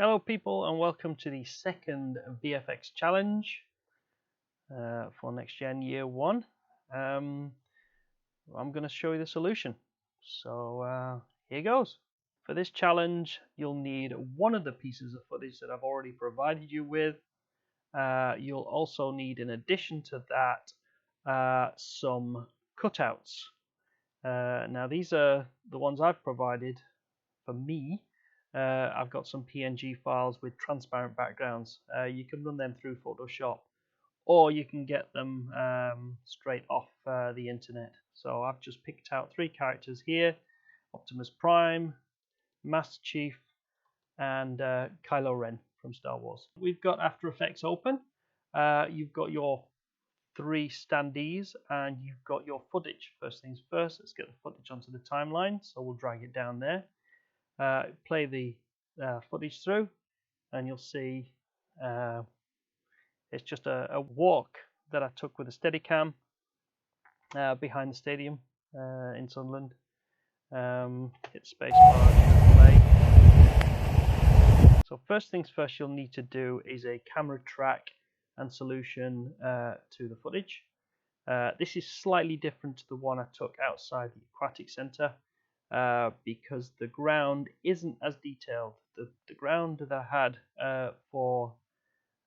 Hello people and welcome to the second VFX challenge for Next Gen Year 1. I'm going to show you the solution. So here goes. For this challenge you'll need one of the pieces of footage that I've already provided you with. You'll also need, in addition to that, some cutouts. Now these are the ones I've provided for me. I've got some PNG files with transparent backgrounds. You can run them through Photoshop, or you can get them straight off the internet. So I've just picked out 3 characters here: Optimus Prime, Master Chief, and Kylo Ren from Star Wars. We've got After Effects open. You've got your 3 standees, and you've got your footage. First things first, let's get the footage onto the timeline. So we'll drag it down there. Play the footage through, and you'll see it's just a walk that I took with a Steadicam behind the stadium in Sunderland. Hit spacebar to play. So first things first, you'll need to do is a camera track and solution to the footage. This is slightly different to the one I took outside the aquatic centre. Because the ground isn't as detailed. The ground that I had for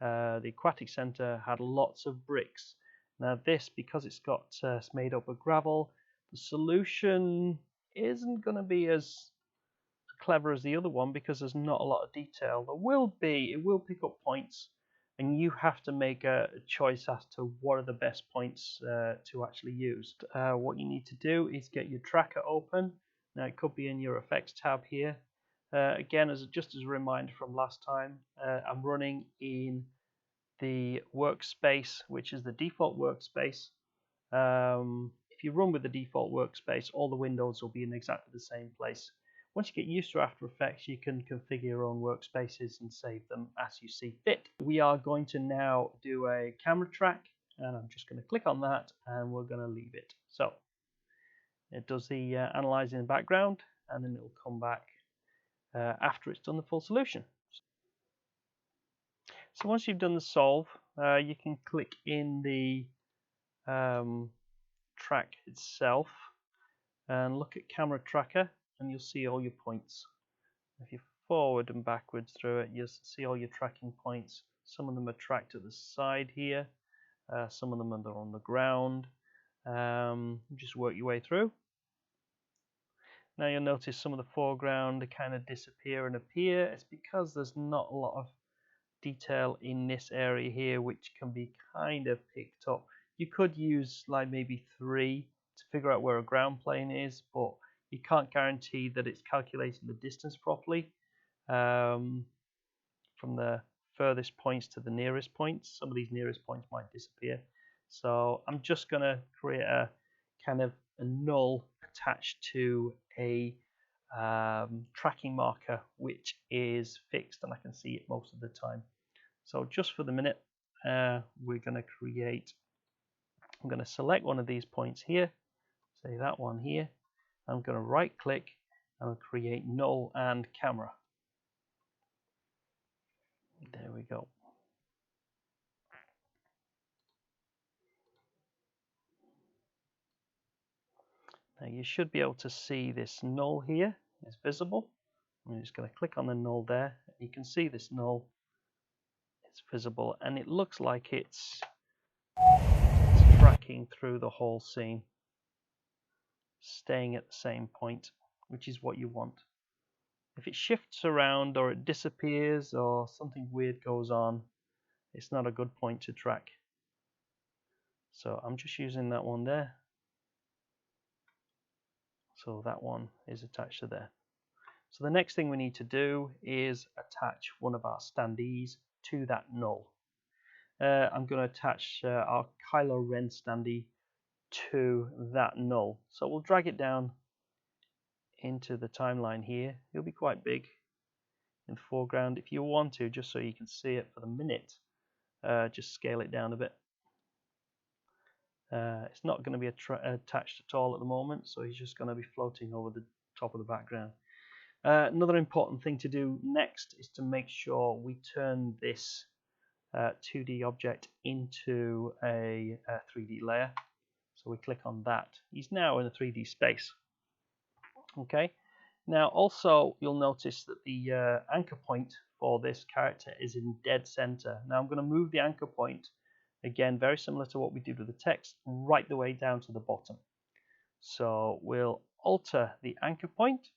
the aquatic centre had lots of bricks. Now this, because it's made up of gravel, the solution isn't going to be as clever as the other one because there's not a lot of detail. It will pick up points, and you have to make a choice as to what are the best points to actually use. What you need to do is get your tracker open. Now it could be in your effects tab here. Again, just as a reminder from last time, I'm running in the workspace, which is the default workspace. If you run with the default workspace, all the windows will be in exactly the same place. Once you get used to After Effects, you can configure your own workspaces and save them as you see fit. We are going to now do a camera track, and I'm just going to click on that, and we're going to leave it. So it does the analyzing the background, and then it will come back after it's done the full solution. So once you've done the solve, you can click in the track itself and look at camera tracker, and you'll see all your points. If you forward and backwards through it, you'll see all your tracking points. Some of them are tracked at the side here, some of them are on the ground. Just work your way through. Now you'll notice some of the foreground kind of disappear and appear. It's because there's not a lot of detail in this area here, which can be kind of picked up. You could use like maybe 3 to figure out where a ground plane is, but you can't guarantee that it's calculating the distance properly from the furthest points to the nearest points. Some of these nearest points might disappear. So I'm just going to create a kind of a null attached to a tracking marker which is fixed, and I can see it most of the time. So just for the minute, we're going to I'm going to select one of these points here, say that one here. I'm going to right click and create null and camera. There we go. Now you should be able to see this null here is visible. I'm just going to click on the null there. You can see this null. It's visible, and it looks like it's tracking through the whole scene, staying at the same point, which is what you want. If it shifts around or it disappears or something weird goes on, it's not a good point to track. So I'm just using that one there. So that one is attached to there. So the next thing we need to do is attach one of our standees to that null. I'm going to attach our Kylo Ren standee to that null. So we'll drag it down into the timeline here. It'll be quite big in the foreground. If you want to, just so you can see it for the minute, just scale it down a bit. It's not going to be attached at all at the moment, so he's just going to be floating over the top of the background. Another important thing to do next is to make sure we turn this 2D object into a 3D layer. So we click on that. He's now in a 3D space. Okay. Now also you'll notice that the anchor point for this character is in dead center. Now I'm going to move the anchor point, again very similar to what we did with the text, right the way down to the bottom. So we'll alter the anchor point.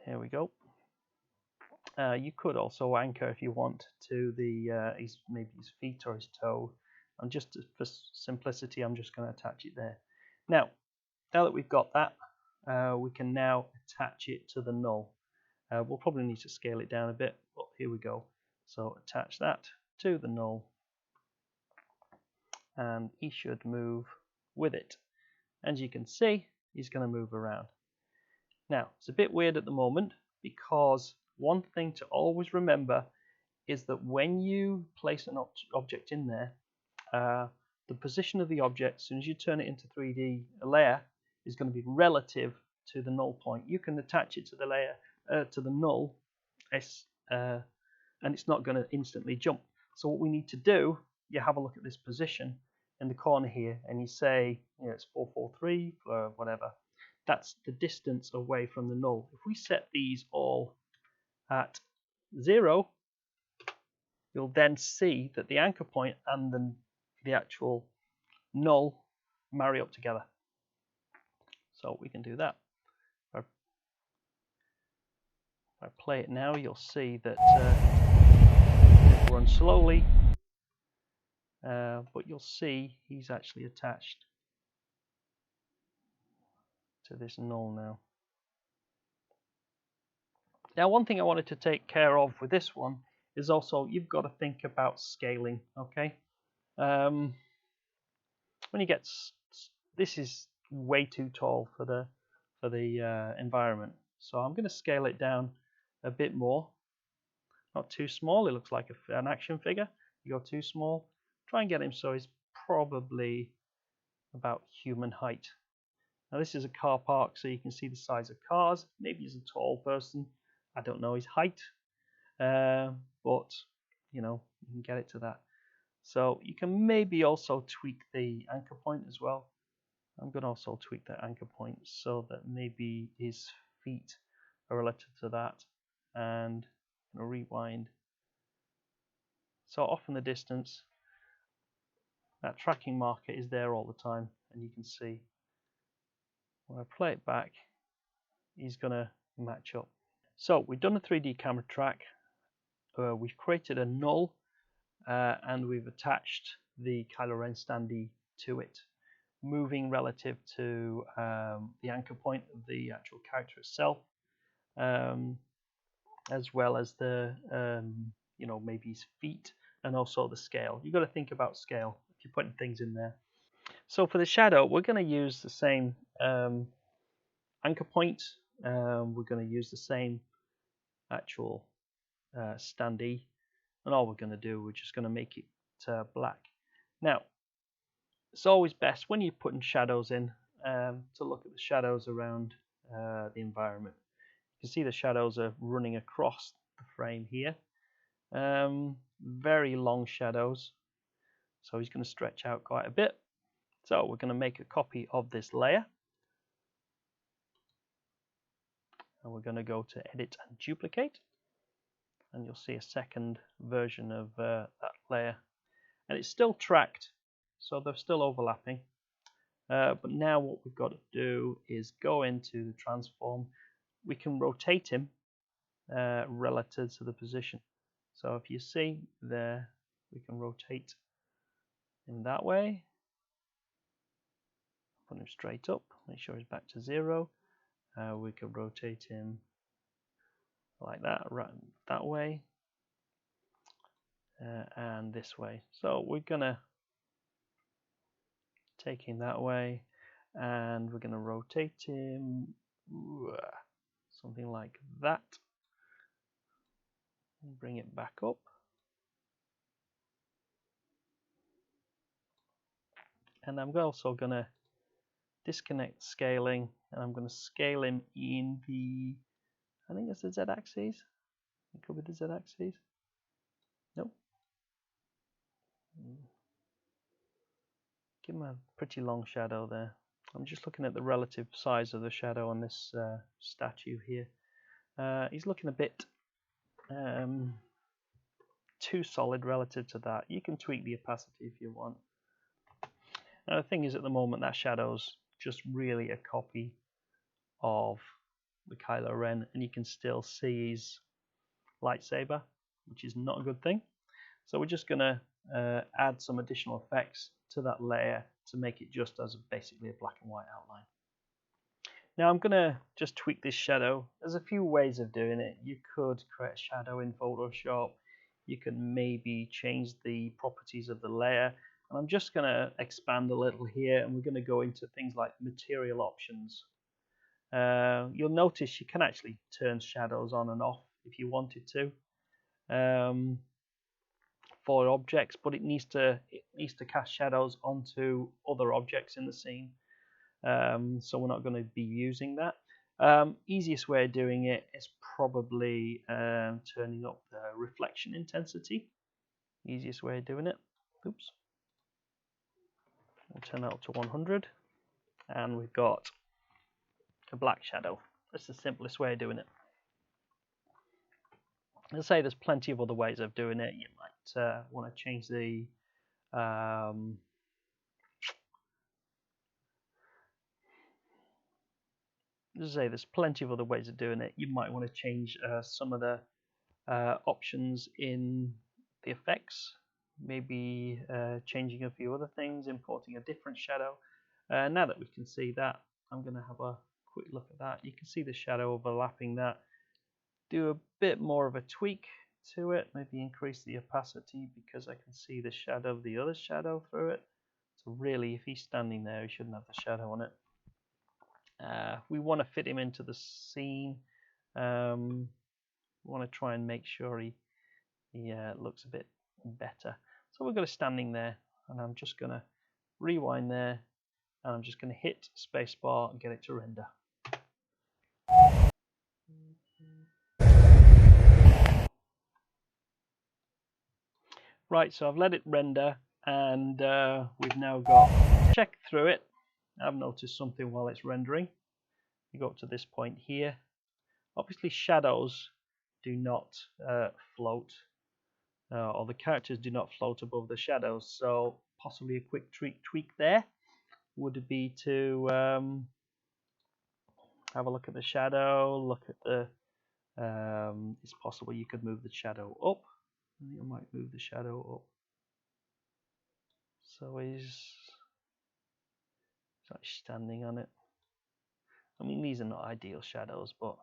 Here we go. You could also anchor if you want to the maybe his feet or his toe. And just for simplicity, I'm just going to attach it there. Now that we've got that, we can now attach it to the null. We'll probably need to scale it down a bit, but here we go. So attach that to the null, and he should move with it. As you can see, he's going to move around. Now, it's a bit weird at the moment because one thing to always remember is that when you place an object in there, the position of the object, as soon as you turn it into 3D layer, is going to be relative to the null point. You can attach it to the layer, to the null, and it's not going to instantly jump. So what we need to do, you have a look at this position in the corner here, and you say, it's 443 or whatever. That's the distance away from the null. If we set these all at 0, you'll then see that the anchor point and the actual null marry up together. So we can do that. If I play it now, you'll see that it runs slowly, but you'll see he's actually attached to this null now. Now, one thing I wanted to take care of with this one is also you've got to think about scaling. Okay, when you get this is way too tall for the environment, so I'm going to scale it down a bit more. Not too small. It looks like an action figure. You go too small. Try and get him so he's probably about human height. Now this is a car park, so you can see the size of cars. Maybe he's a tall person. I don't know his height, but you can get it to that. So you can maybe also tweak the anchor point as well. I'm going to also tweak that anchor point so that maybe his feet are relative to that, and rewind. So off in the distance, that tracking marker is there all the time, and you can see when I play it back, he's going to match up. So we've done a 3D camera track, we've created a null, and we've attached the Kylo Ren standee to it, moving relative to the anchor point of the actual character itself, as well as the maybe his feet, and also the scale. You've got to think about scale if you're putting things in there. So for the shadow, we're going to use the same anchor point. We're going to use the same actual standee, and all we're going to do, we're just going to make it black. Now, it's always best when you're putting shadows in to look at the shadows around the environment. You can see the shadows are running across the frame here. Very long shadows, so he's going to stretch out quite a bit. So we're going to make a copy of this layer, and we're going to go to edit and duplicate, and you'll see a second version of that layer, and it's still tracked, so they're still overlapping, but now what we've got to do is go into the transform. We can rotate him relative to the position. So if you see there, we can rotate in that way, put him straight up, make sure he's back to 0. We can rotate him like that, right, that way, and this way. So we're gonna take him that way, and we're gonna rotate him something like that, and bring it back up. And I'm also going to disconnect scaling, and I'm going to scale him in the, I think it's the z-axis. It could be the z-axis. Nope. Give him a pretty long shadow there. I'm just looking at the relative size of the shadow on this statue here. He's looking a bit too solid relative to that. You can tweak the opacity if you want. Now the thing is, at the moment, that shadow's just really a copy of the Kylo Ren, and you can still see his lightsaber, which is not a good thing. So we're just going to add some additional effects to that layer to make it just as basically a black and white outline. Now I'm going to just tweak this shadow. There's a few ways of doing it. You could create a shadow in Photoshop. You can maybe change the properties of the layer. And I'm just going to expand a little here, and we're going to go into things like material options. You'll notice you can actually turn shadows on and off if you wanted to for objects, but it needs to cast shadows onto other objects in the scene. So we're not going to be using that. Easiest way of doing it is probably turning up the reflection intensity. Easiest way of doing it. Oops. We'll turn that up to 100, and we've got a black shadow. That's the simplest way of doing it. I'll say there's plenty of other ways of doing it. You might want to change the there's plenty of other ways of doing it. You might want to change some of the options in the effects, maybe changing a few other things, importing a different shadow. Now that we can see that, I'm going to have a quick look at that. You can see the shadow overlapping that. Do a bit more of a tweak to it, maybe increase the opacity because I can see the shadow of the other shadow through it. So really, if he's standing there, he shouldn't have the shadow on it. We want to fit him into the scene. We want to try and make sure he looks a bit better. So we've got a standing there, and I'm just going to rewind there, and I'm just going to hit spacebar and get it to render. Right, so I've let it render, and we've now got check through it. I've noticed something while it's rendering. You go up to this point here. Obviously, shadows do not float, or the characters do not float above the shadows. So possibly a quick tweak there would be to have a look at the shadow, look at the. It's possible you could move the shadow up. I think I might move the shadow up. So he's actually standing on it. I mean, these are not ideal shadows, but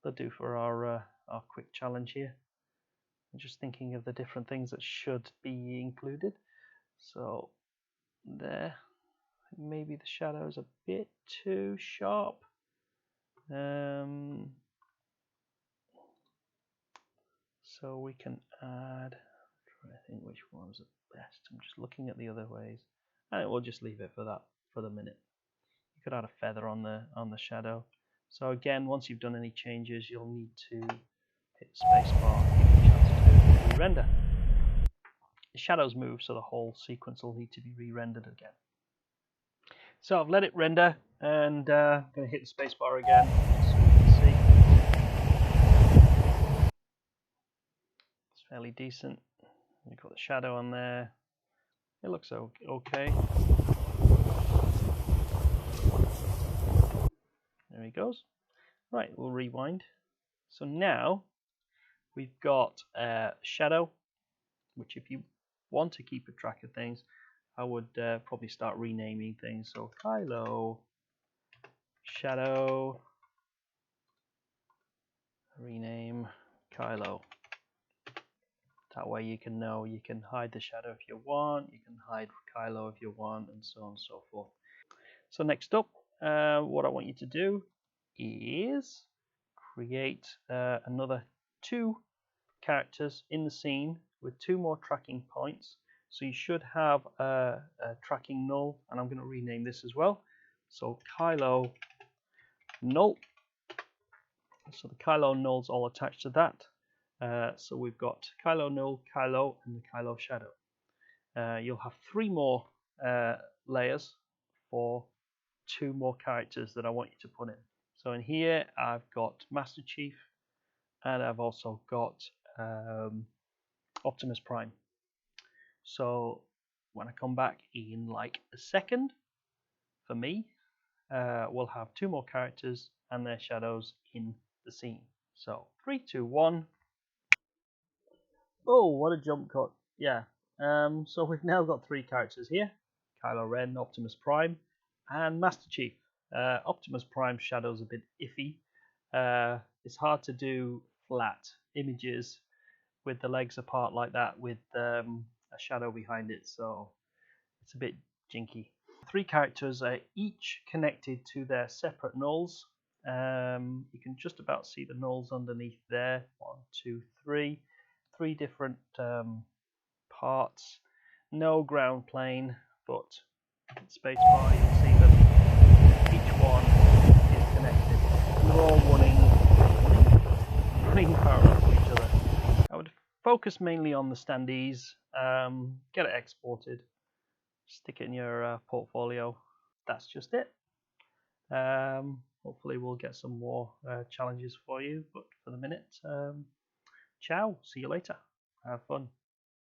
they'll do for our quick challenge here. I'm just thinking of the different things that should be included. So there, maybe the shadow is a bit too sharp. So we can add, I'm trying to think which one's the best. I'm just looking at the other ways. And we'll just leave it for that for the minute. You could add a feather on the shadow. So again, once you've done any changes, you'll need to hit spacebar and give it a chance to re-render. The shadows move, so the whole sequence will need to be re-rendered again. So I've let it render, and I'm going to hit the spacebar again, so you can see. It's fairly decent. We've got the shadow on there. It looks okay. There he goes. Right, we'll rewind. So now we've got a shadow, which if you want to keep a track of things, I would probably start renaming things. So Kylo, shadow, rename Kylo. That way you can know you can hide the shadow if you want, you can hide Kylo if you want, and so on and so forth. So next up, what I want you to do is create another 2 characters in the scene with 2 more tracking points. So you should have a tracking null, and I'm going to rename this as well. So Kylo null. So the Kylo null's all attached to that. So we've got Kylo null, Kylo, and the Kylo shadow. You'll have 3 more layers for 2 more characters that I want you to put in. So in here I've got Master Chief, and I've also got Optimus Prime. So when I come back in like a second, for me, we'll have 2 more characters and their shadows in the scene. So 3, 2, 1. Oh, what a jump cut! Yeah. So we've now got 3 characters here: Kylo Ren, Optimus Prime, and Master Chief. Optimus Prime's shadow's a bit iffy. It's hard to do flat images with the legs apart like that with a shadow behind it, so it's a bit jinky. 3 characters are each connected to their separate nulls. You can just about see the nulls underneath there. 1, 2, 3. 3 different parts. No ground plane, but spacebar you can see them. Each one is connected. They're all running parallel to each other. I would focus mainly on the standees. Get it exported. Stick it in your portfolio. That's just it. Hopefully we'll get some more challenges for you, but for the minute, ciao. See you later. Have fun.